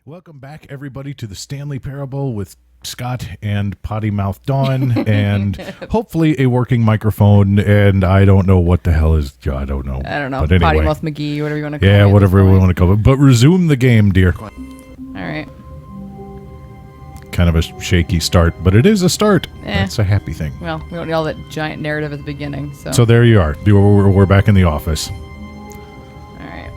Welcome back, everybody, to the Stanley Parable with Scott and Potty Mouth Dawn, and hopefully a working microphone. And I don't know what the hell is. I don't know. But anyway, Potty Mouth McGee, whatever you want to call it. Yeah, whatever we want to call it. But resume the game, dear. All right. Kind of a shaky start, but it is a start. That's a happy thing. Well, we don't need all that giant narrative at the beginning. So there you are. We're back in the office. All right.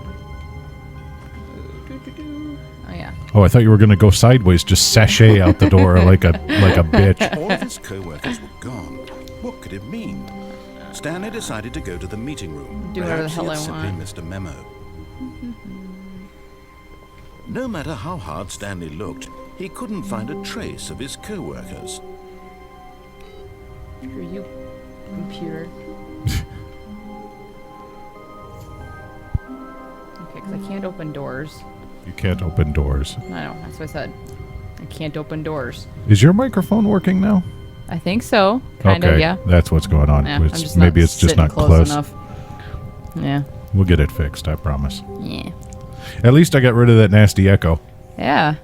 Oh yeah. Oh, I thought you were going to go sideways, just sashay out the door like a bitch. All of his co-workers were gone. What could it mean? Stanley decided to go to the meeting room. Do whatever the hell I Perhaps he had simply want. missed a memo. No matter how hard Stanley looked, he couldn't find a trace of his co-workers. Screw you, computer. Okay, because I can't open doors. You can't open doors. I know, that's what I said. I can't open doors. Is your microphone working now? I think so. Kind of, yeah. That's what's going on. Yeah, I'm It's- just maybe not it's just sitting not close. enough. Yeah. We'll get it fixed, I promise. Yeah. At least I got rid of that nasty echo. Yeah.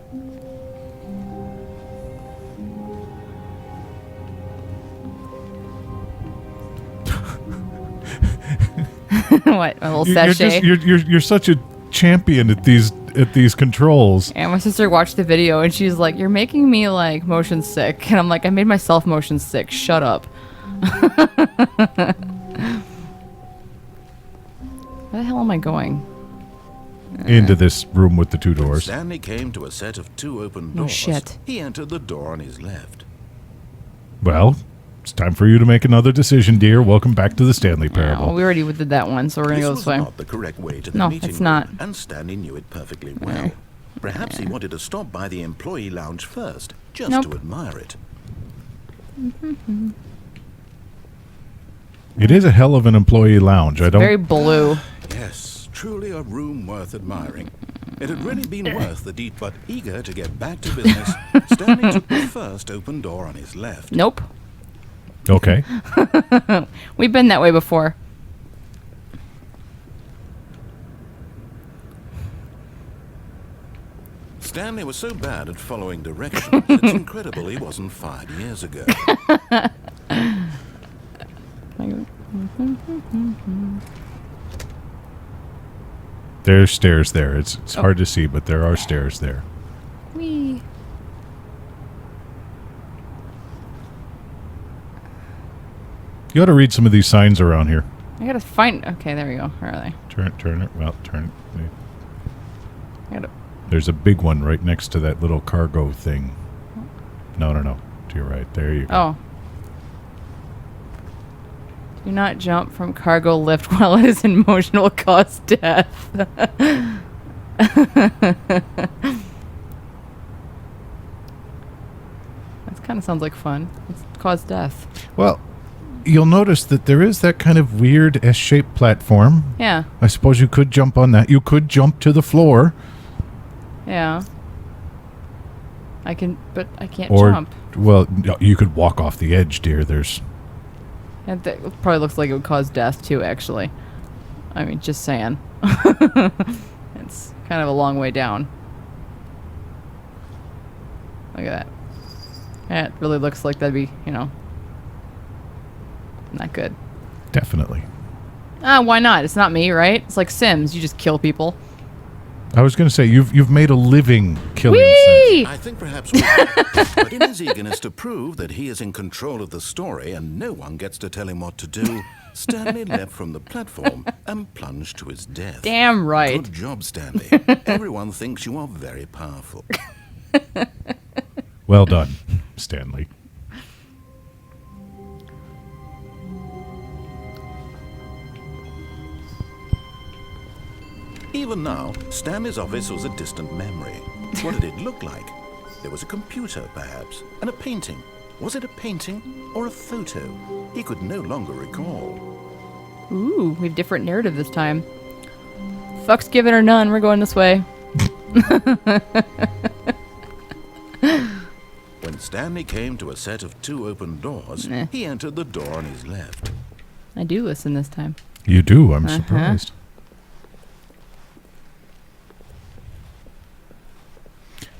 What? A little sachet? You're such a champion at these controls. And my sister watched the video and she's like, "You're making me like motion sick." And I'm like, "I made myself motion sick. Shut up." Where the hell am I going? Into this room with the two doors. Stanley came to a set of two open No doors. shit. He entered the door on his left. Well, it's time for you to make another decision, dear. Welcome back to the Stanley Yeah, Parable. well, we already did that one, so we're gonna This go was this way. not the correct way to the No, meeting it's room, not. and Stanley knew it perfectly well. Perhaps he wanted to stop by the employee lounge first, just Nope. to admire it. It is a hell of an employee lounge. I don't. Very blue. Yes, truly a room worth admiring. It had really been worth the deed, but eager to get back to business, Stanley took the first open door on his left. Nope. Okay. We've been that way before. Stanley was so bad at following directions, it's incredible he wasn't fired years ago. There's stairs there. It's hard to see, but there are stairs there. Whee. You ought to read some of these signs around here. I gotta find. Okay, there we go. Where are they? Turn it. Well, turn it. I gotta. There's a big one right next to that little cargo thing. No. To your right. There you go. Oh. Do not jump from cargo lift while it is in motion will cause death. That kind of sounds like fun. It's cause death. Well, you'll notice that there is that kind of weird S-shaped platform. Yeah. I suppose you could jump on that. You could jump to the floor. Yeah. I can, but I can't Or, jump. well, you could walk off the edge, dear. There's... And that probably looks like it would cause death too, actually. I mean, just saying. It's kind of a long way down. Look at that. That really looks like that'd be, not good. Definitely. Why not? It's not me, right? It's like Sims. You just kill people. I was going to say, you've made a living killing Sims. Whee! I think perhaps we but in his eagerness to prove that he is in control of the story and no one gets to tell him what to do, Stanley leapt from the platform and plunged to his death. Damn right. Good job, Stanley. Everyone thinks you are very powerful. Well done, Stanley. Even now, Stanley's office was a distant memory. What did it look like? There was a computer, perhaps, and a painting. Was it a painting or a photo? He could no longer recall. Ooh, we have different narrative this time. Fuck's given or none. We're going this way. When Stanley came to a set of two open doors, he entered the door on his left. I do listen this time. You do. I'm surprised.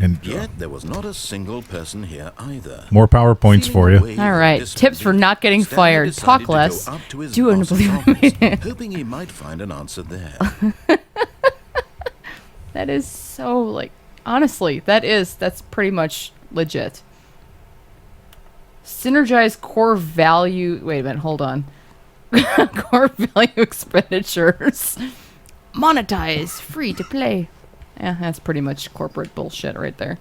And Yet there was not a single person here either. more PowerPoints for you. Feeling All right, weighted tips for not getting Stanley fired. decided Talk to go less. up to his Do an boss's unbelievable office, hoping he might find an answer there. That is so, like, honestly, that's pretty much legit. Synergize core value. Wait a minute, hold on. Core value expenditures. Monetize, free to play. Yeah, that's pretty much corporate bullshit right there.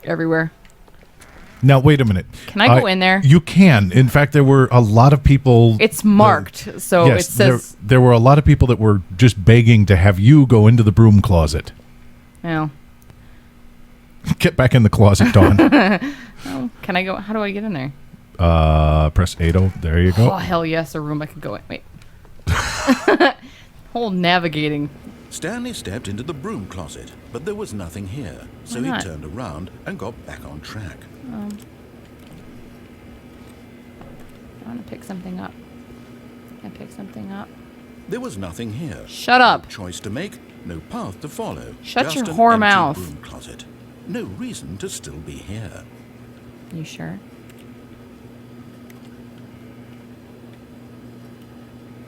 Everywhere. Now, wait a minute. Can I go in there? You can. In fact, there were a lot of people. It's marked, so yes, it says. there were a lot of people that were just begging to have you go into the broom closet. Yeah. Get back in the closet, Dawn. Oh, can I go? How do I get in there? Press 80. There you Oh, go. hell yes, a room I could go in. Wait. Whole navigating. Stanley stepped into the broom closet, but there was nothing here, so Why he not? turned around and got back on track. I want to pick something up. I pick something up. There was nothing here. Shut up. No choice to make, no path to follow. Shut just your an whore empty mouth. broom closet. No reason to still be here. You sure?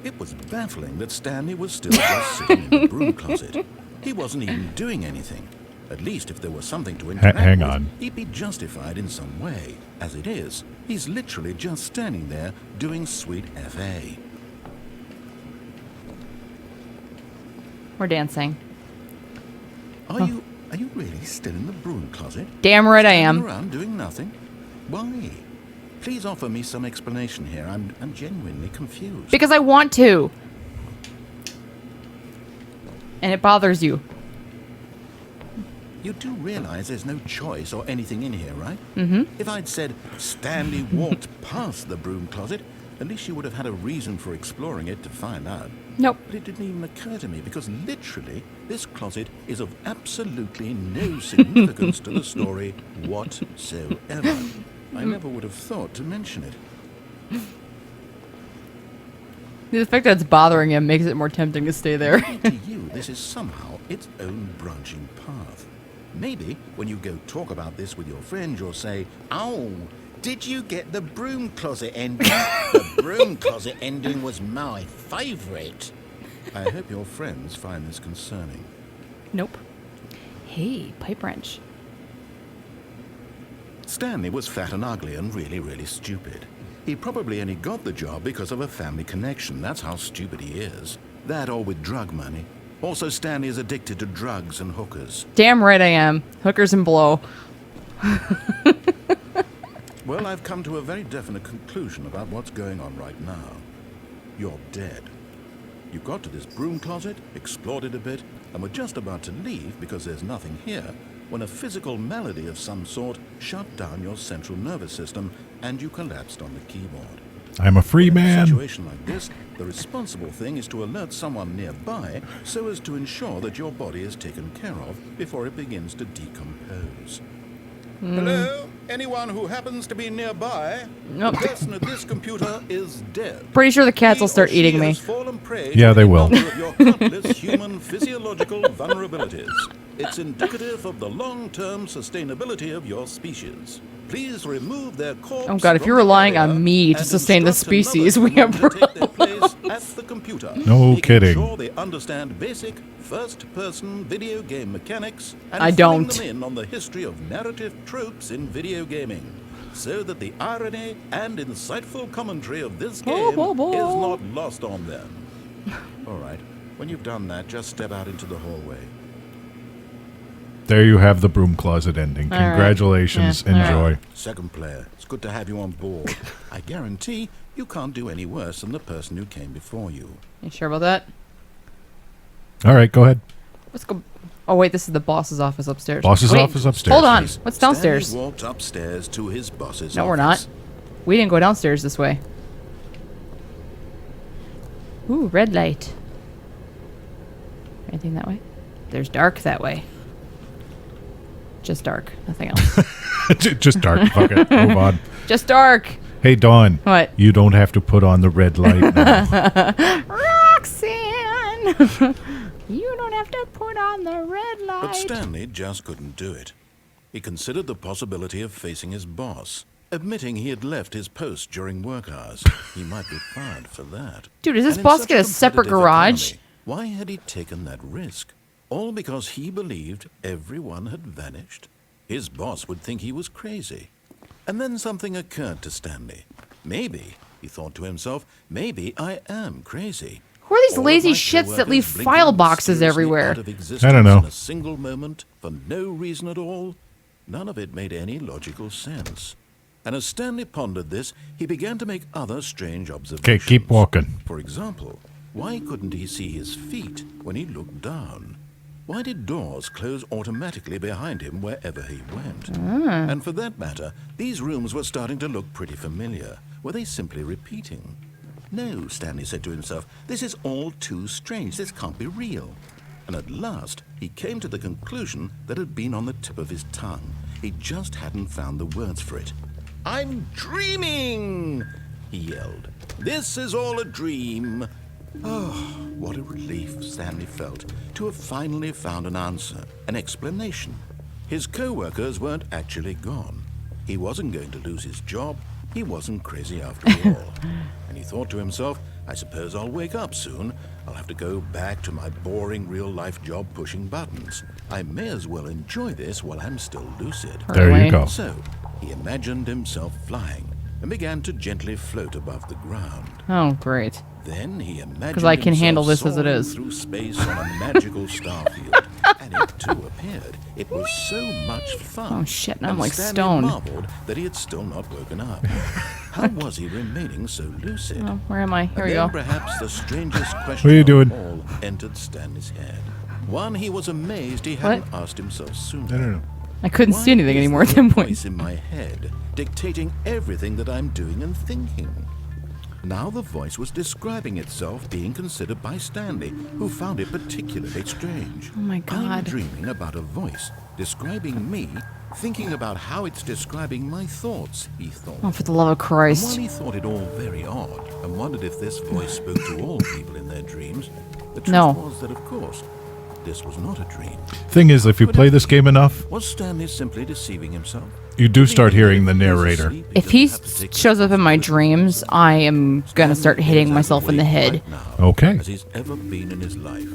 It was baffling that Stanley was still just sitting in the broom closet. He wasn't even doing anything. At least if there was something to interact hang with, on. he'd be justified in some way. As it is, he's literally just standing there doing sweet FA. We're dancing. Are you really still in the broom closet? Damn right I Standing am. around doing nothing? Why? Please offer me some explanation here. I'm genuinely confused. Because I want to. And it bothers you. You do realize there's no choice or anything in here, right? Mm-hmm. If I'd said Stanley walked past the broom closet, at least you would have had a reason for exploring it to find out. Nope. But it didn't even occur to me because literally this closet is of absolutely no significance to the story whatsoever. I never would have thought to mention it. The fact that it's bothering him makes it more tempting to stay there. To you, this is somehow its own branching path. Maybe when you go talk about this with your friends, you'll say, "Oh, did you get the broom closet ending? The broom closet ending was my favourite." I hope your friends find this concerning. Nope. Hey, pipe wrench. Stanley was fat and ugly and really, really stupid. He probably only got the job because of a family connection. That's how stupid he is. That or with drug money. Also, Stanley is addicted to drugs and hookers. Damn right I am. Hookers and blow. Well, I've come to a very definite conclusion about what's going on right now. You're dead. You got to this broom closet, explored it a bit, and were just about to leave because there's nothing here when a physical malady of some sort shut down your central nervous system and you collapsed on the keyboard. I'm a free In a man. situation like this, the responsible thing is to alert someone nearby so as to ensure that your body is taken care of before it begins to decompose. Hello? Anyone who happens to be nearby? Nope. The person at this computer is dead. Pretty sure the cats will He or start she eating me. has fallen prey Yeah, to they any will. number of your countless human physiological vulnerabilities. It's indicative of the long-term sustainability of your species. Please remove their corpse. Oh God, if from you're the relying area on me to and sustain the instruct another species, we human have to take their place at the computer. No making kidding. Sure they understand basic first-person video game mechanics and I filling don't. them in on the history of narrative tropes in video gaming, so that the irony and insightful commentary of this game is not lost on them. All right, when you've done that, just step out into the hallway. There you have the broom closet ending. All right. Congratulations. Yeah, all Enjoy. right. Second player, it's good to have you on board. I guarantee you can't do any worse than the person who came before you. You sure about that? All right, go ahead. Let's go. Oh wait, this is the boss's office upstairs. Boss's Wait, office upstairs. Hold on. What's downstairs? Stanley walked upstairs to his boss's No, office. we're not. We didn't go downstairs this way. Ooh, red light. Anything that way? There's dark that way. Just dark. Nothing else. Just dark. Fuck it. Move on. Just dark. Hey, Dawn. What? You don't have to put on the red light now. Roxanne! You don't have to put on the red light. But Stanley just couldn't do it. He considered the possibility of facing his boss, admitting he had left his post during work hours. He might be fired for that. Dude, does this And in boss such get a separate competitive garage? economy, why had he taken that risk? All because he believed everyone had vanished? His boss would think he was crazy. And then something occurred to Stanley. Maybe, he thought to himself, maybe I am crazy. Who are these All of lazy my shits that leave coworkers file blinking boxes mysteriously everywhere? out of I existence don't know. In a single moment, for no reason at all. None of it made any logical sense. And as Stanley pondered this, he began to make other strange observations. Okay, keep walking. For example, why couldn't he see his feet when he looked down? Why did doors close automatically behind him wherever he went? And for that matter, these rooms were starting to look pretty familiar. Were they simply repeating? No, Stanley said to himself, this is all too strange. This can't be real. And at last, he came to the conclusion that had been on the tip of his tongue. He just hadn't found the words for it. I'm dreaming, he yelled. This is all a dream. Oh, what a relief Stanley felt to have finally found an answer, an explanation. His co-workers weren't actually gone. He wasn't going to lose his job. He wasn't crazy after all. And he thought to himself, I suppose I'll wake up soon. I'll have to go back to my boring real-life job pushing buttons. I may as well enjoy this while I'm still lucid. There you go. So, he imagined himself flying and began to gently float above the ground. Oh, great. Then he imagined 'Cause I can himself handle this as it soaring is. through space on a magical star field, and it too appeared. It was so much fun. Oh, shit, and I'm And like Stanley stoned. marveled that he had still not woken up. How was he remaining so lucid? Oh, where am I? Here And we then go. perhaps the strangest question What are you of doing? all entered Stanley's head. One he was amazed he hadn't asked himself sooner. I don't know. I couldn't see anything Why is anymore at there a that point. voice in my head dictating everything that I'm doing and thinking? Now the voice was describing itself being considered by Stanley, who found it particularly strange. Oh my I'm God. dreaming about a voice describing me, thinking about how it's describing my thoughts, he thought. Oh, for the love of And while Christ. he thought it all very odd and wondered if this voice spoke to all people in their dreams, the truth No. was that, of course, this was not a dream. Thing is, if you play this game enough, Was Stanley simply deceiving himself? you do start hearing the narrator. If he shows up in my dreams, I am gonna start hitting myself in the head. Okay. As he's ever been in his life.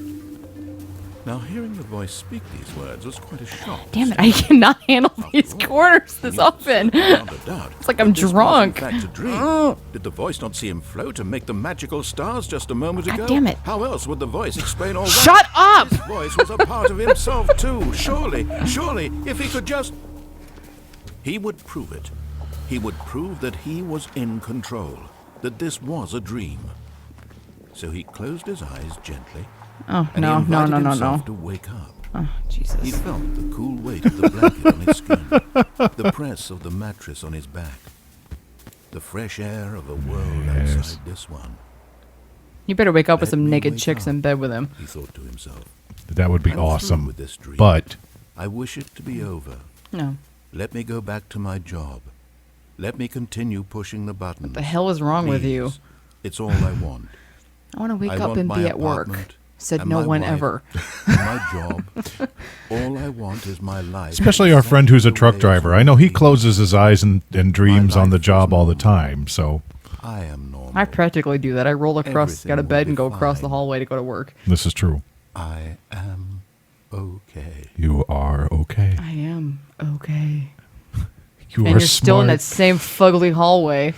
Now, hearing the voice speak these words was quite a shock. Damn it, I cannot handle these corners this often. It's like I'm drunk. In fact, a dream. Did the voice not see him float and make the magical stars just a moment God ago? damn it. How else would the voice explain all that? Shut up! His voice was a part of himself too. Surely, if he could just... He would prove it. He would prove that he was in control, that this was a dream. So he closed his eyes gently. Oh, And no, he no, invited no, no, himself no. to wake up. Oh, He Jesus. felt the cool weight of the blanket on his skin, the press of the mattress on his back, the fresh air of a world outside this one. You better wake up with Let some me naked wake chicks up. in bed with him. He thought to himself. That would be I'm through awesome. with this dream. But I wish it to be over. No. Let me go back to my job. Let me continue pushing the buttons. What the hell is wrong with you? Please. It's all I want. I want to wake I up want and my be at work. apartment Said and no my one wife ever. and my job. All I want is my life. especially our friend who's a truck the way it's driver. I know he meant to be. closes his eyes and dreams on the life is job all the normal. time. So I am normal. I practically do that. I roll across, Everything got a will bed, be and go across the fine. hallway to go to work. this is true. I am okay. You are okay. I am okay. You And are you're still in that smart. same fugly hallway.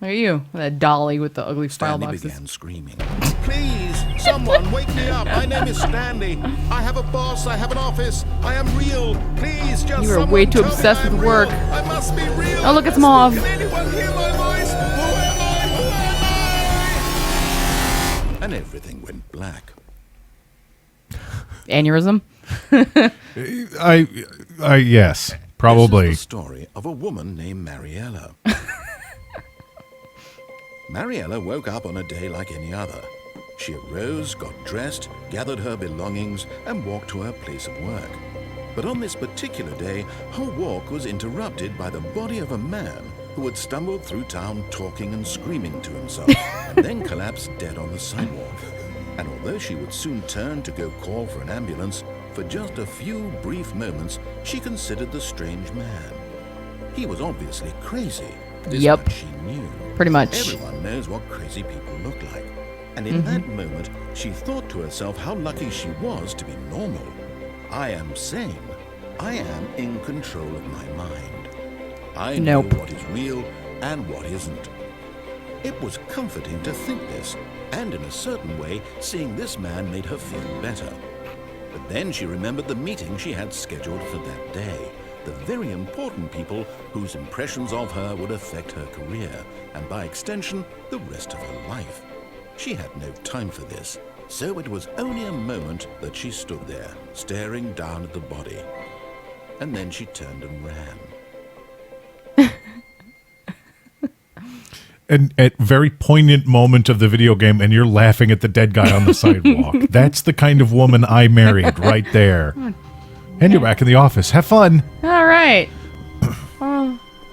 Look at you, that dolly with the ugly file Stanley boxes. began screaming. Please, someone wake me up. My name is Stanley. I have a boss. I have an office. I am real. Please, just You are someone way too tell me obsessed I'm with real. work. I must be real. Oh, look, it's I must be- Mauve. Can anyone hear my voice? Who am I? Who am I? And everything went black. Aneurysm? Yes, This probably. is the story of a woman named Mariella. Mariella woke up on a day like any other. She arose, got dressed, gathered her belongings, and walked to her place of work. But on this particular day, her walk was interrupted by the body of a man who had stumbled through town talking and screaming to himself, and then collapsed dead on the sidewalk. And although she would soon turn to go call for an ambulance, For just a few brief moments, she considered the strange man. He was obviously crazy. This Yep. much she knew. Pretty much. Everyone knows what crazy people look like. And in that moment, she thought to herself how lucky she was to be normal. I am sane. I am in control of my mind. I know Nope. what is real and what isn't. It was comforting to think this, and in a certain way, seeing this man made her feel better. But then she remembered the meeting she had scheduled for that day. The very important people whose impressions of her would affect her career, and by extension, the rest of her life. She had no time for this, so it was only a moment that she stood there, staring down at the body. And then she turned and ran. And at very poignant moment of the video game, and you're laughing at the dead guy on the sidewalk. That's the kind of woman I married right there. And you're back in the office. Have fun. All right.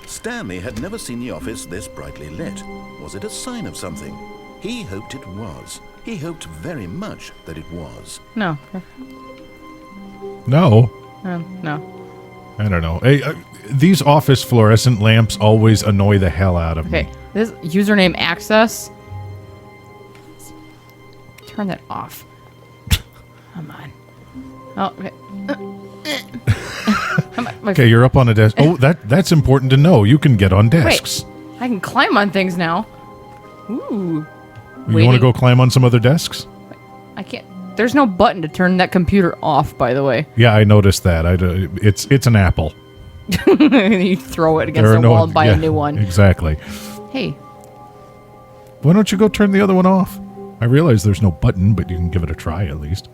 Stanley had never seen the office this brightly lit. Was it a sign of something? He hoped it was. He hoped very much that it was. No. No. No. I don't know. Hey, these office fluorescent lamps always annoy the hell out of Okay. me. This username access. Turn that off. Come on. Oh, okay. Okay, you're up on a desk. Oh, that's important to know. You can get on desks. Wait, I can climb on things now. Ooh. You want Waiting. to go climb on some other desks? I can't. There's no button to turn that computer off, by the way. Yeah, I noticed that. It's an Apple. You throw it against There are the wall and buy a new one. Exactly. Hey, Why don't you go turn the other one off? I realize there's no button, but you can give it a try at least.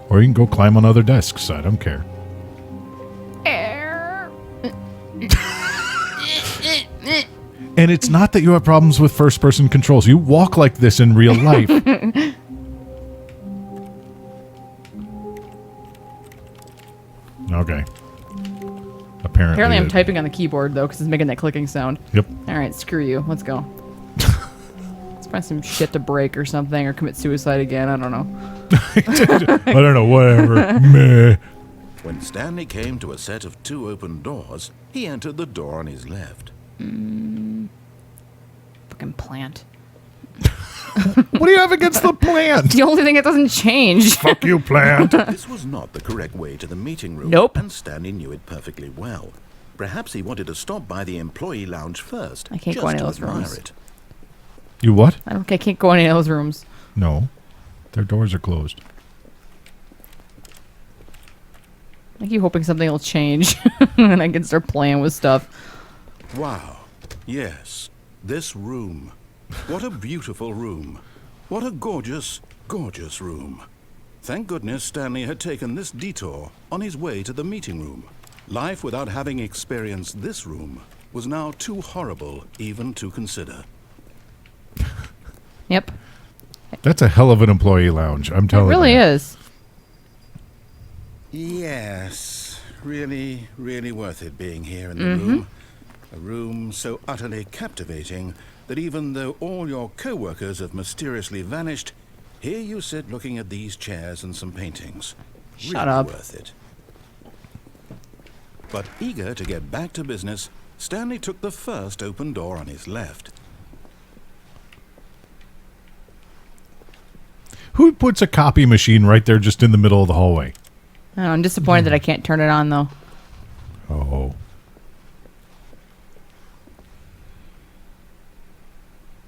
Or you can go climb on other desks. I don't care. And it's not that you have problems with first-person controls. You walk like this in real life. Okay. Apparently I'm typing on the keyboard, though, because it's making that clicking sound. Yep. All right, screw you. Let's go. Let's find some shit to break or something, or commit suicide again. I don't know. I don't know, whatever. Meh. When Stanley came to a set of 2 open doors, he entered the door on his left. Fucking plant. What do you have against the plant? The only thing that doesn't change. Fuck you, plant. This was not the correct way to the meeting room. Nope. And Stanley knew it perfectly well. Perhaps he wanted to stop by the employee lounge first. I can't just go any to of those admire rooms. it. You what? I can't go in any of those rooms. No. Their doors are closed. I keep hoping something will change and I can start playing with stuff. Wow. Yes. This room. What a beautiful room. What a gorgeous, gorgeous room. Thank goodness Stanley had taken this detour on his way to the meeting room. Life without having experienced this room was now too horrible even to consider. Yep. That's a hell of an employee lounge. I'm It telling you. really is. Yes, really, really worth it being here in the room. A room so utterly captivating that even though all your co-workers have mysteriously vanished, here you sit looking at these chairs and some paintings. Shut really up. Worth it. But eager to get back to business, Stanley took the first open door on his left. Who puts a copy machine right there just in the middle of the hallway? I know, I'm disappointed that I can't turn it on, though. Oh.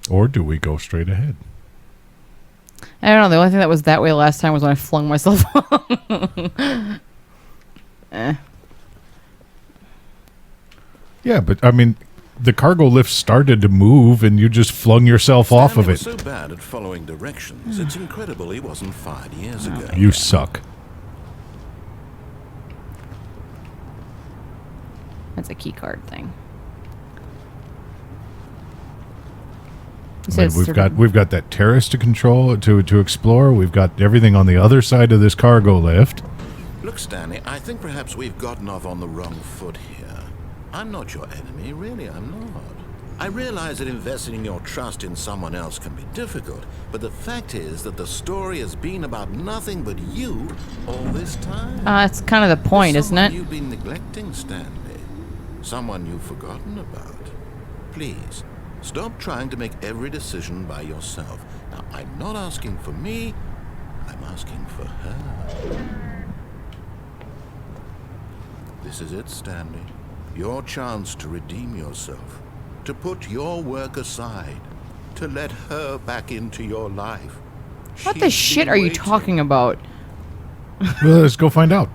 Or do we go straight ahead? I don't know. The only thing that was that way last time was when I flung myself off. Yeah, but I mean, the cargo lift started to move and you just flung yourself off of Stanley it. was so bad at following directions, it's incredible he wasn't fired years ago. You suck. That's a key card thing. I mean, we've got that terrace to control, to explore. We've got everything on the other side of this cargo lift. Look, Stanley, I think perhaps we've gotten off on the wrong foot here. I'm not your enemy, really, I'm not. I realize that investing your trust in someone else can be difficult, but the fact is that the story has been about nothing but you all this time. That's kind of the point, There's isn't someone it? you've been neglecting, Stanley. Someone you've forgotten about. Please, stop trying to make every decision by yourself. Now, I'm not asking for me, I'm asking for her. This is it, Stanley. Your chance to redeem yourself. To put your work aside. To let her back into your life. What the shit are you talking about? Well, let's go find out.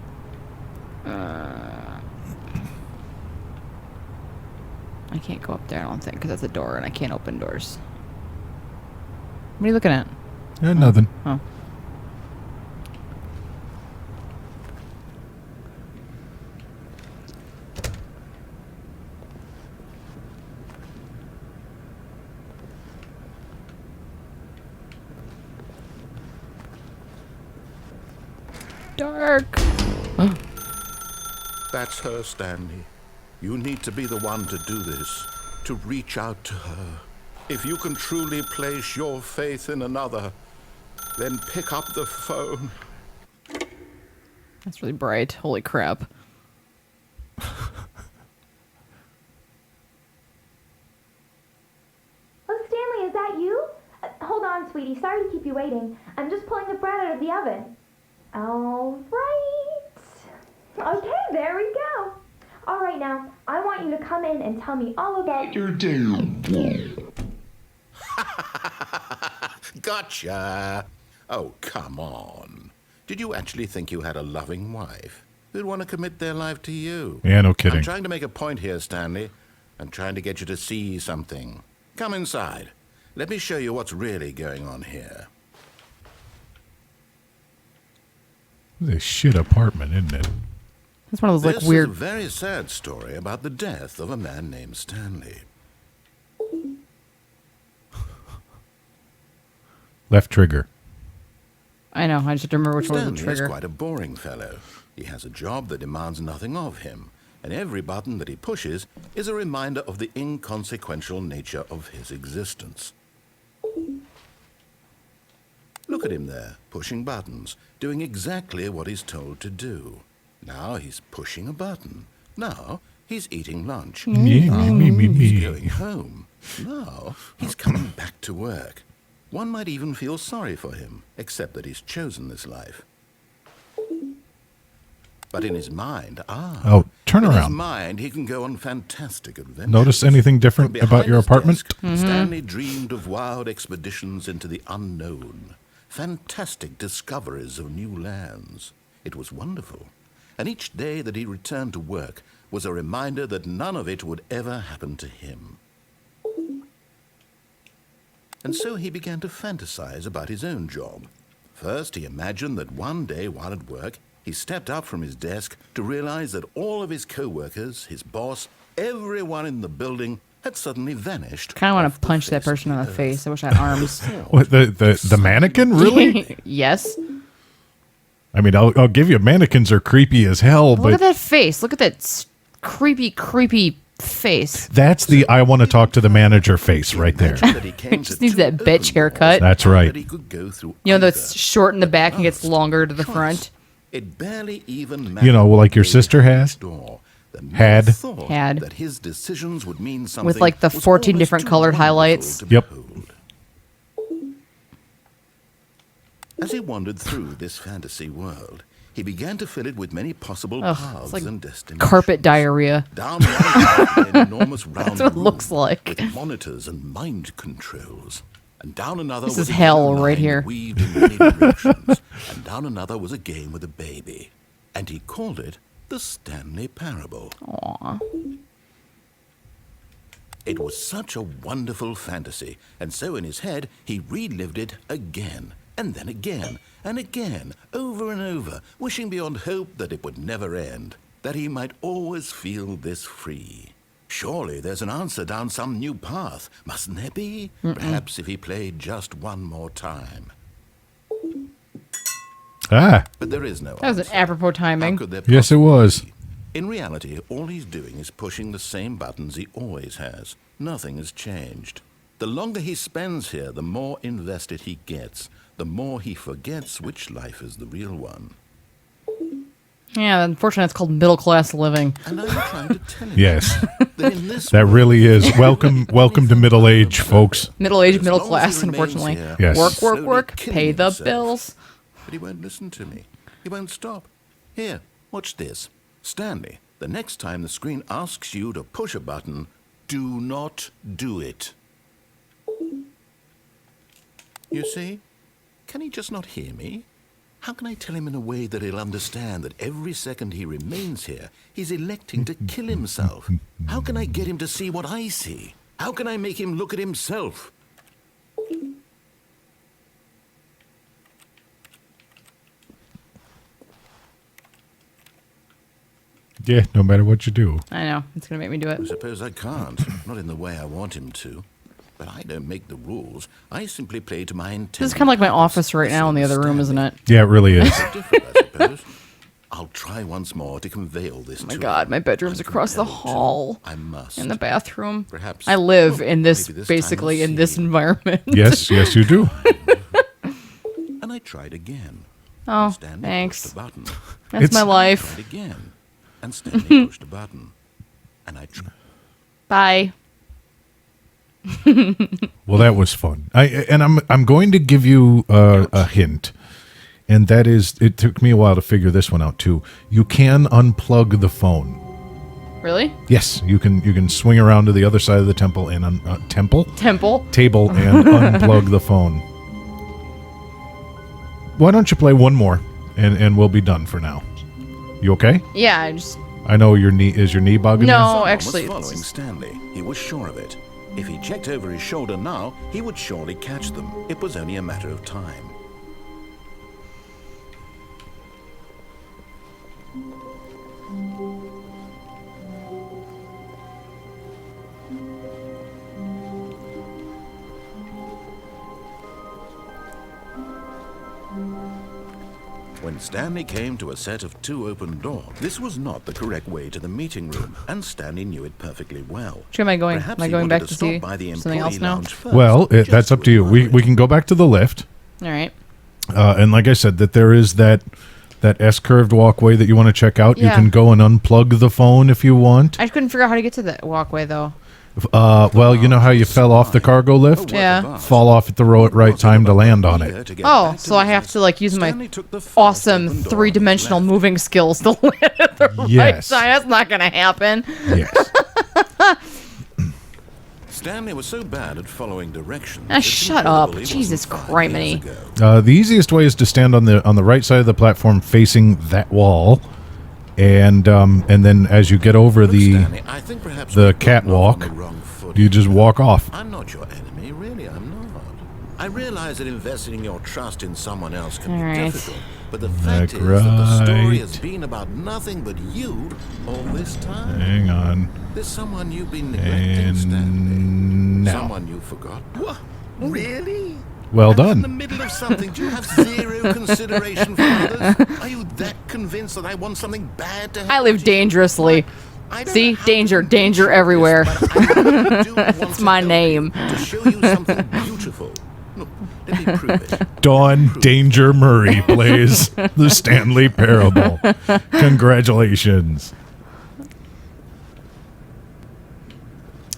I can't go up there, I don't think, because that's a door, and I can't open doors. What are you looking at? Nothing. Oh. Dark. That's her, Stanley. You need to be the one to do this. To reach out to her. If you can truly place your faith in another, then pick up the phone. That's really bright. Holy crap. Oh, Stanley, is that you? Hold on, sweetie. Sorry to keep you waiting. I'm just pulling the bread out of the oven. All right. Okay, there we go. All right, now, I want you to come in and tell me all about your day. Gotcha. Oh, come on. Did you actually think you had a loving wife who'd want to commit their life to you? Yeah, no kidding. I'm trying to make a point here, Stanley. I'm trying to get you to see something. Come inside. Let me show you what's really going on here. This shit apartment, isn't it? That's one of those, This like, weird... is a very sad story about the death of a man named Stanley. Left trigger. I know, I just have to remember which one was Stanley the is trigger. quite a boring fellow. He has a job that demands nothing of him, and every button that he pushes is a reminder of the inconsequential nature of his existence. Look at him there, pushing buttons, doing exactly what he's told to do. Now he's pushing a button. Now he's eating lunch. Me, me, me, He's me. going home. Now he's coming back to work. One might even feel sorry for him, except that he's chosen this life. But in his mind, Oh, turn in his around. mind, he can go on fantastic adventures. Notice anything different From behind about your his apartment? desk, Stanley dreamed of wild expeditions into the unknown, fantastic discoveries of new lands. It was wonderful. And each day that he returned to work was a reminder that none of it would ever happen to him. And so he began to fantasize about his own job. First, he imagined that one day while at work, he stepped up from his desk to realize that all of his co-workers, his boss, everyone in the building had suddenly vanished. Kind of want off to the punch that face of person in the earth. face. I wish I had arms. What, the mannequin? Really? Yes. I mean, I'll give you, mannequins are creepy as hell, Look at but that face. Look at that creepy face. that's the I want to talk to the manager face right there. Imagined that he came Just to needs two that bitch open haircut. doors That's right. that he could go through You know, either. that's short in the back and gets Last longer to the choice. front. It barely even You know, like your mattered sister who has? next door. The mere Had? thought Had. that his decisions would mean something With, like, the was 14 almost different too colored wonderful highlights. to Yep. behold. As he wandered through this fantasy world, he began to fill it with many possible Ugh, paths it's like and destinations. carpet diarrhea. Down one path in an enormous round That's what it room looks like. with monitors and mind controls. And down another This was is a hell yellow right line here. weaved in many directions. And down another was a game with a baby. And he called it the Stanley Parable. Aw. It was such a wonderful fantasy, and so in his head he relived it again, and then again, and again, over and over, wishing beyond hope that it would never end, that he might always feel this free. Surely there's an answer down some new path, mustn't there be? Perhaps if he played just one more time. Ah, But there is no That was an answer. apropos How timing. could there yes, it possibly was. be? In reality, all he's doing is pushing the same buttons he always has. Nothing has changed. The longer he spends here, the more invested he gets, the more he forgets which life is the real one. Yeah, unfortunately, it's called middle class living. And I'm trying to tell him Yes. that in this That world, really is. Welcome to middle age, folks. Middle age, as middle long as class, he remains unfortunately. here, Yes. Work, slowly work, killing pay the himself. bills. But he won't listen to me. He won't stop. Here, watch this. Stanley, the next time the screen asks you to push a button, do not do it. You see? Can he just not hear me? How can I tell him in a way that he'll understand that every second he remains here, he's electing to kill himself? How can I get him to see what I see? How can I make him look at himself? Yeah, no matter what you do. I know. It's going to make me do I it. suppose I can't. Not in the way I want him to. But I don't make the rules. I simply play to my intent. This is kind of like my office right now in the other room, isn't it? Yeah, it really is. Different, I suppose. I'll try once more to convey all this Oh my to God, him. my bedroom's I'm across the compelled to. hall. I must. In the bathroom. Perhaps. I live Well, in this, maybe this time basically we'll in this see. environment. Yes, yes, you do. And I tried again. Oh, Stanley thanks. pushed a button. That's It's- my Tried life. again. And Stanley pushed a button. And I tried. Bye. Well, that was fun. I'm going to give you a hint, and that is, it took me a while to figure this one out too. You can unplug the phone. Really? Yes, you can swing around to the other side of the temple and Temple? table and unplug the phone. Why don't you play one more, and we'll be done for now. You okay? Yeah, I just... I know your knee is your knee bugging you? No, Someone actually, was it's following just- Stanley. He was sure of it. If he checked over his shoulder now, he would surely catch them. It was only a matter of time. When Stanley came to a set of two open doors, this was not the correct way to the meeting room, and Stanley knew it perfectly well. Which am I going? Perhaps Am I he going wanted back to to stop see by the something else employee now? lounge first, Well, just that's up to you. with We can go back to the lift. All right. And like I said, that there is that S-curved walkway that you want to check out. You Yeah. can go and unplug the phone if you want. I just couldn't figure out how to get to that walkway, though. Well, you know how you fell off the cargo lift? Yeah. Fall off at the right time to land on it. Oh, so I have to, like, use my awesome three-dimensional moving skills to land at the right Yes. side. That's not going to happen. Yes. Stanley was so bad at following directions. Ah, it's shut incredible up. he wasn't Jesus 5 criminy. years ago. The easiest way is to stand on the right side of the platform facing that wall, and then as you get over Look, the Stanley, I think perhaps the we've gotten off catwalk, on the wrong foot you just here. walk off. I'm not your enemy, really, I'm not. I realize that investing your trust in someone else can All be right. difficult, but the fact is that the story right. has been about nothing but you all this time. Hang on. There's someone you've been neglecting, And Stanley. now. Someone you forgot. What? Really? Well And in the done. middle of something, do you have zero consideration for others? Are you that convinced that I want something bad to happen? I live to you? dangerously. I don't See? know how Danger, to danger control this, everywhere. but I really do want That's to my help you, name. To show you something beautiful. Look, let me prove it. Dawn Danger Murray plays the Stanley Parable. Congratulations.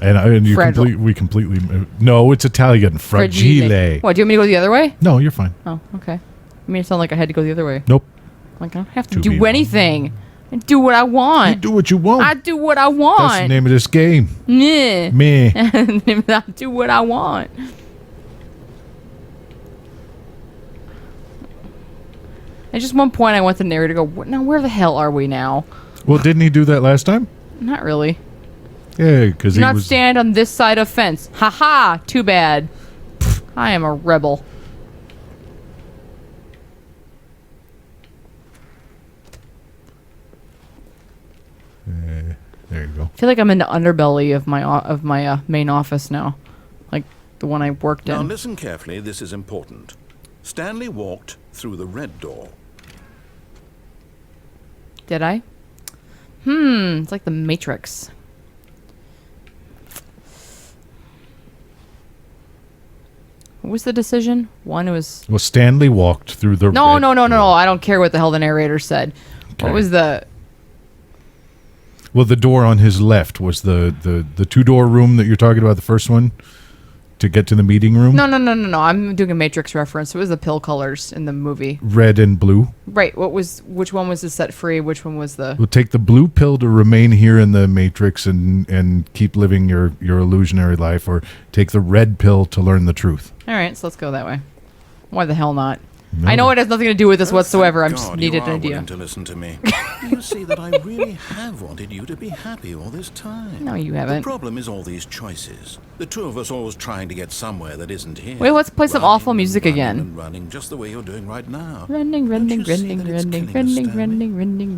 And you Fragile. we completely no, it's Italian. Fragile. What, do you want me to go the other way? No, you're fine. Oh, okay. You made it sound like I had to go the other way. Nope. Like, I don't have to To do be- anything. I do what I You want. do what you want. I do what I That's the want. name of this game. Meh. Me. I do what I want. At just one point, I want the narrator to go, "What- now where the hell are we now?" Well, didn't he do that last time? Not really. Yeah, because Do he not was. stand on this side of fence. Ha ha! Too bad. I am a rebel. There you go. I feel like I'm in the underbelly of my main office now, like the one I worked Now in. listen carefully, this is important. Stanley walked through the red door. Did I? It's like the Matrix. What was the decision? One was... Well, Stanley walked through the No. red I don't care what the hell the narrator said. Okay. What was the... Well, the door on his left was the two-door room that you're talking about, the first one, to get to the meeting room? No. I'm doing a Matrix reference. It was the pill colors in the movie. Red and blue. Right. Which one was the set free? Which one was the... We'll take the blue pill to remain here in the Matrix and keep living your illusionary life, or take the red pill to learn the truth. All right, so let's go that way. Why the hell not? No. I know it has nothing to do with this whatsoever. I'm Thank just God needed you an are idea. willing to listen to me. You see that I really have wanted you to be happy all this time. No, you The haven't. problem is all these choices. The two of us always trying to get somewhere that isn't here. Wait, let's play some Running awful music and again. and running just the way you're doing right now. Running. Don't you see that it's killing us,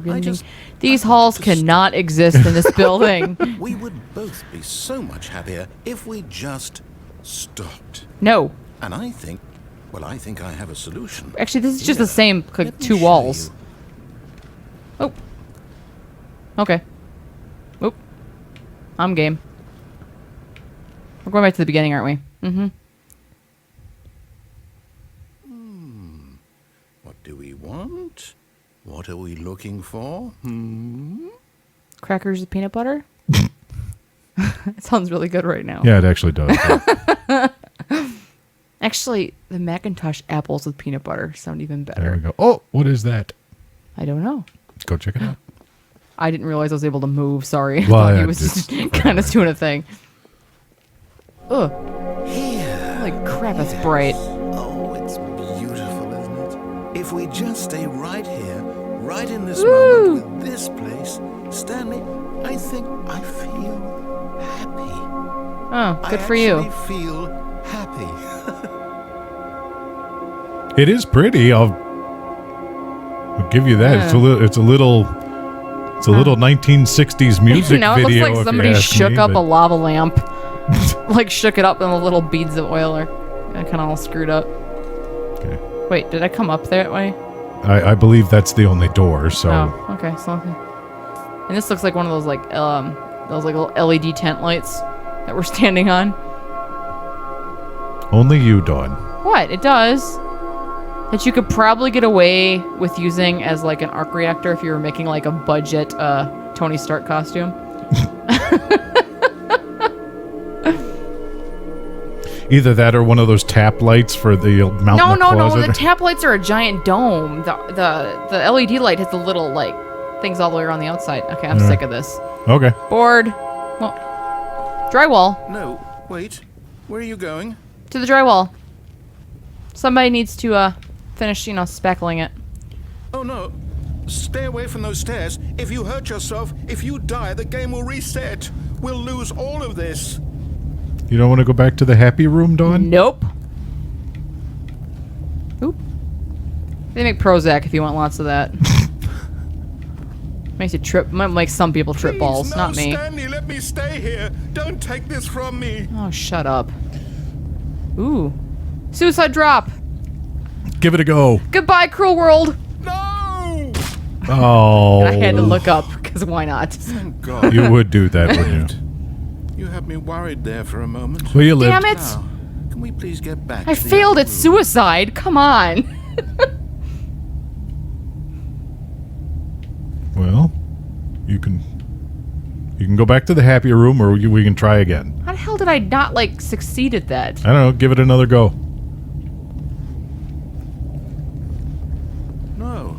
Stanley? I just- These I'd halls like to cannot exist in this building. We would both be so much happier if we just stopped. No. And I think I have a solution. Actually, this is just the Here, same, like, let me two show walls. you. Oh. Okay. Oop. I'm game. We're going back to the beginning, aren't we? Mm-hmm. What do we want? What are we looking for? Crackers with peanut butter? It sounds really good right now. Yeah, it actually does. Actually, the Macintosh apples with peanut butter sound even There better. we go. Oh, what is that? I don't know. Go check it out. I didn't realize I was able to move. Sorry. Well, I thought yeah, he was it's- just kind of doing a thing. Ugh. Here. Holy crap, that's bright. Oh, it's beautiful, isn't it? If we just stay right here, right in this Woo! moment with this place, Stanley, I think I feel happy. Oh, good I for you. actually feel happy. It is pretty. I'll give you that. It's a little. It's a little 1960s music now it video. looks like if somebody you ask shook me, up a but- lava lamp. Like shook it up and the little beads of oil are kind of all screwed up. Okay. Wait, did I come up that way? I believe that's the only door. So Oh, okay. So, and this looks like one of those like little LED tent lights that we're standing on. only you, Dawn. What? It does. That you could probably get away with using as like an arc reactor if you were making like a budget Tony Stark costume. Either that or one of those tap lights for the mountain. No. The tap lights are a giant dome. The LED light has the little like things all the way around the outside. Okay, I'm sick of this. Okay. Bored. Well, drywall. No, wait. Where are you going? To the drywall. Somebody needs to finish, spackling it. Oh no. Stay away from those stairs. If you hurt yourself, if you die, the game will reset. We'll lose all of this. You don't want to go back to the happy room, Dawn? Nope. Oop. They make Prozac if you want lots of that. Makes you trip. Might make some people trip Please, balls, no, not me. Stanley, let me stay here. Don't take this from me. Oh, shut up. Ooh. Suicide drop. Give it a go. Goodbye, cruel world. No! Oh. I had to look up, because why not? Thank God. You would do that, wouldn't you? You had me worried there for a moment. Well, you lived. Damn it. Now, can we please get back I to the failed other at room? suicide. Come on. Well, you can go back to the happy room, or we can try again. How the hell did I not, succeed at that? I don't know. Give it another go. No.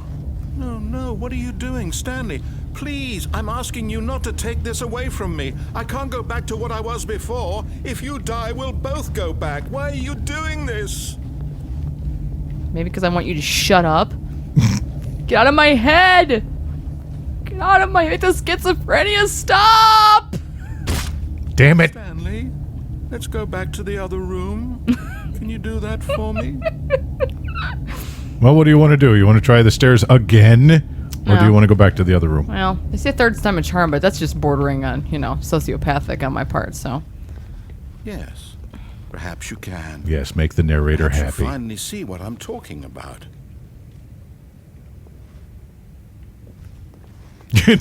What are you doing, Stanley? Please, I'm asking you not to take this away from me. I can't go back to what I was before. If you die, we'll both go back. Why are you doing this? Maybe because I want you to shut up. Get out of my head! Get out of my head! The schizophrenia! Stop! Damn it. Stanley, let's go back to the other room. Can you do that for me? Well, what do you want to do? You want to try the stairs again? Or do No. you want to go back to the other room? Well, they say third time a charm, but that's just bordering on, sociopathic on my part, so. Yes, perhaps you can. Yes, make the narrator Perhaps you happy. finally see what I'm talking about.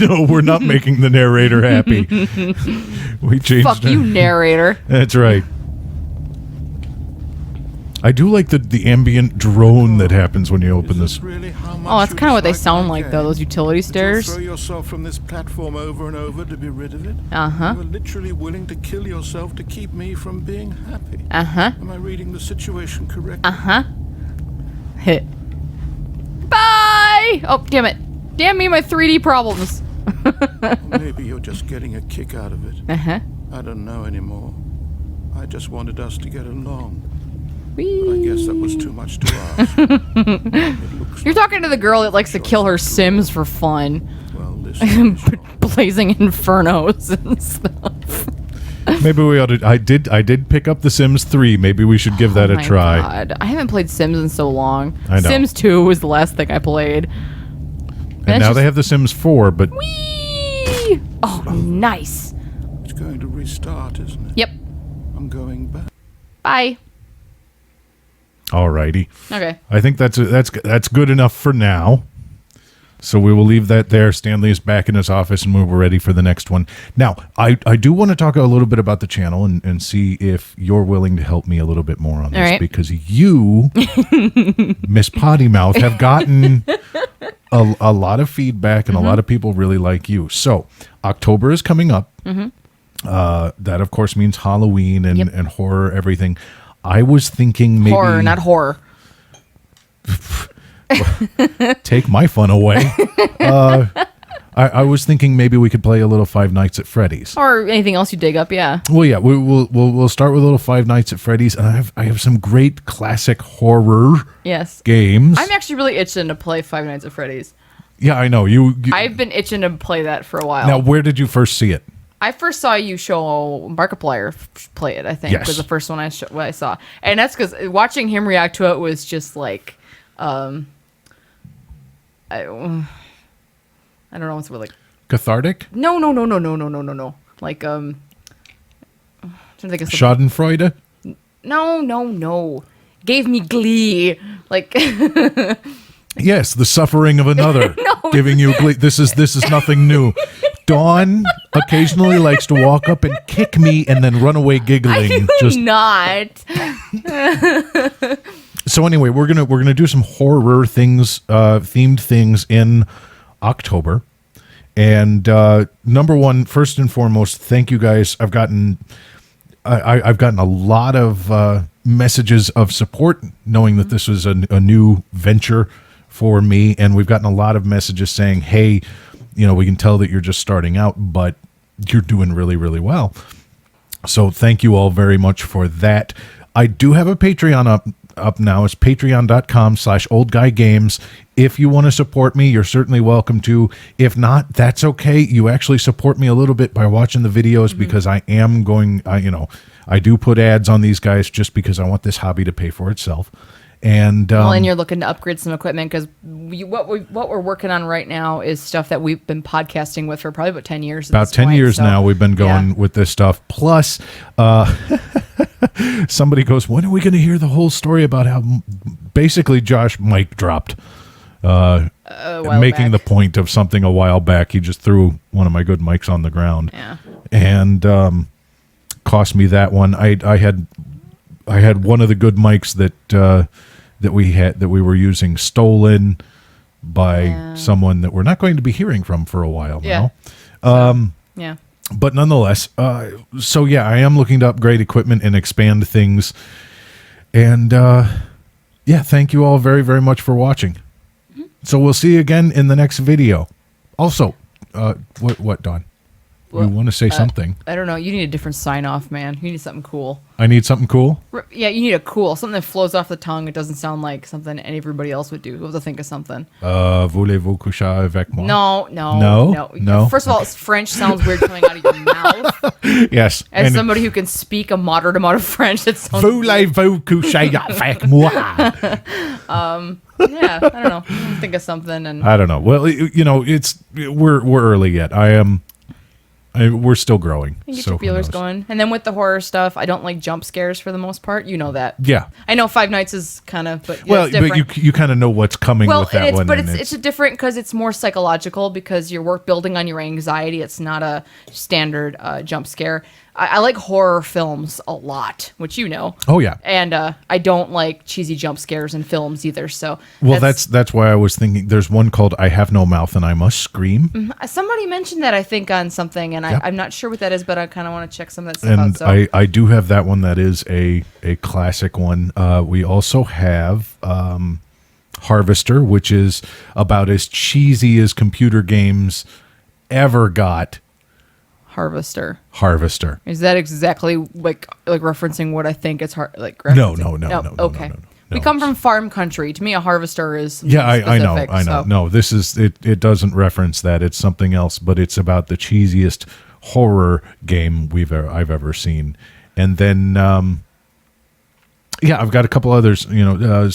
No, we're not making the narrator happy. We changed Fuck you, narrator. That's right. I do like the ambient drone that happens when you open this. Really how much Oh, that's you kind of what they dislike sound my like, game? though, those utility That you'll stairs. throw yourself from this platform over and over to be rid of it? Uh-huh. You are literally willing to kill yourself to keep me from being happy. Uh-huh. Am I reading the situation correctly? Uh-huh. Hit. Bye! Oh, damn it. Damn me, my 3D problems. Or maybe you're just getting a kick out of it. Uh-huh. I don't know anymore. I just wanted us to get along. But I Whee. guess that was too much to ask. It looks You're like talking to the girl that likes to kill her Sims for fun. well, this is Blazing infernos and stuff. Maybe we ought to. I did pick up The Sims 3. Maybe we should give that Oh a my try. God. I haven't played Sims in so long. I know. Sims 2 was the last thing I played. And now they have The Sims 4, but Whee! Oh, nice. it's going to restart, isn't it? Yep. I'm going back. Bye. alrighty. Okay. I think that's good enough for now. So we will leave that there. Stanley is back in his office, and we're ready for the next one. Now, I do want to talk a little bit about the channel and see if you're willing to help me a little bit more on this, All right. because you, Miss Potty Mouth, have gotten a lot of feedback, and a lot of people really like you. So October is coming up. That, of course, means Halloween and, Yep. and horror, everything. I was thinking maybe... Horror, not horror. Take my fun away. I was thinking maybe we could play a little Five Nights at Freddy's. Or anything else you dig up, yeah. Well, yeah, we'll start with a little Five Nights at Freddy's, and I have some great classic horror Yes. games. I'm actually really itching to play Five Nights at Freddy's. Yeah, I know you. I've been itching to play that for a while. Now, where did you first see it? I first saw you show Markiplier play it, I think, Yes. was the first one what I saw. And that's because watching him react to it was just like, I don't know what's the word, like, Cathartic? no. Like, I'm trying to think of something. Schadenfreude? No. Gave me glee. Like, Yes, the suffering of another, giving you glee. This is nothing new. Dawn occasionally likes to walk up and kick me and then run away giggling. not. So anyway, we're gonna do some horror things, themed things in October. And number one, first and foremost, thank you guys. I've gotten a lot of messages of support, knowing that this was a new venture for me, and we've gotten a lot of messages saying, "Hey, we can tell that you're just starting out, but you're doing really, really well." So thank you all very much for that. I do have a Patreon up now. It's patreon.com/oldguygames. If you want to support me, you're certainly welcome to. If not, that's okay. You actually support me a little bit by watching the videos, because I am going, I do put ads on these guys just because I want this hobby to pay for itself. And Well, and you're looking to upgrade some equipment because what we're working on right now is stuff that we've been podcasting with for probably about 10 years. At about this 10 point, years so, now we've been going yeah. with this stuff. Plus, somebody goes, when are we going to hear the whole story about how basically Josh mic dropped? A while Making back. the point of something a while back. He just threw one of my good mics on the ground. Yeah. And cost me that one. I had one of the good mics that we were using stolen by someone that we're not going to be hearing from for a while Yeah. now. Yeah. But nonetheless, so yeah, I am looking to upgrade equipment and expand things. And yeah, thank you all very, very much for watching. So we'll see you again in the next video. Also, what, Dawn? You want to say something? I don't know. You need a different sign off, man. You need something cool. I need something cool? Yeah, you need something that flows off the tongue. It doesn't sound like something everybody else would do. We'll have to think of something. Voulez-vous coucher avec moi? No. First of all, French sounds weird coming out of your mouth. Yes. As and somebody who can speak a moderate amount of French, that sounds Voulez-vous coucher avec moi? yeah, I don't know. We'll think of something and I don't know. Well, we're early yet. We're still growing. get So your who feelers knows? going. And then with the horror stuff, I don't like jump scares for the most part. You know that. Yeah. I know Five Nights is kind of, but Well, it's different. but you kind of know what's coming with that one. and It's a different because it's more psychological because you're building on your anxiety. It's not a standard jump scare. I like horror films a lot, which you know. Oh yeah. And I don't like cheesy jump scares in films either. So Well, that's why I was thinking. There's one called "I Have No Mouth and I Must Scream," somebody mentioned that I think on something, and Yep. I'm not sure what that is, but I kind of want to check some of that stuff and out. So I do have that one. That is a classic one. We also have Harvester, which is about as cheesy as computer games ever got. Harvester. Harvester. Is that exactly like referencing what I think it's like? No, referencing? no. Okay. No. We come from farm country. To me, a harvester is Yeah, I know. specific, I know. so- No, this is it. It doesn't reference that. It's something else, but it's about the cheesiest horror game I've ever seen. And then, yeah, I've got a couple others.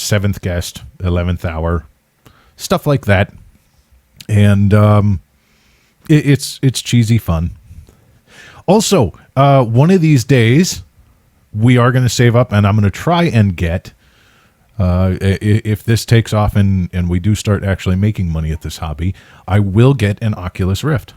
Seventh Guest, 11th Hour, stuff like that. And it's cheesy fun. Also, one of these days, we are going to save up, and I'm going to try and get. If this takes off and we do start actually making money at this hobby, I will get an Oculus Rift.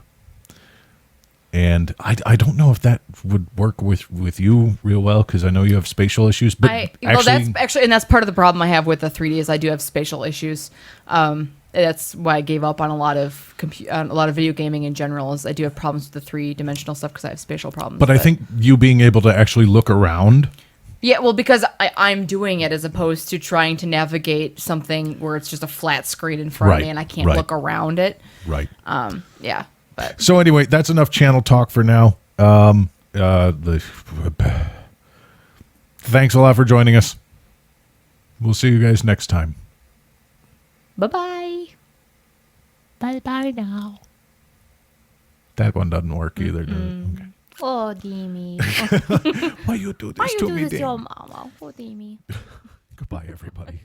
And I don't know if that would work with you real well, because I know you have spatial issues. But that's part of the problem I have with the 3D is I do have spatial issues. That's why I gave up on a lot of video gaming in general. Is I do have problems with the 3-dimensional stuff because I have spatial problems. But I think you being able to actually look around. Yeah, well, because I'm doing it as opposed to trying to navigate something where it's just a flat screen in front of me and I can't look around it. Right. Yeah. But So anyway, that's enough channel talk for now. Thanks a lot for joining us. We'll see you guys next time. bye-bye. Bye-bye now. That one doesn't work either, does it? Okay. Oh, Demi. Why you do this Why to you me, do this to Dan? your mama? Oh, Demi. Goodbye, everybody.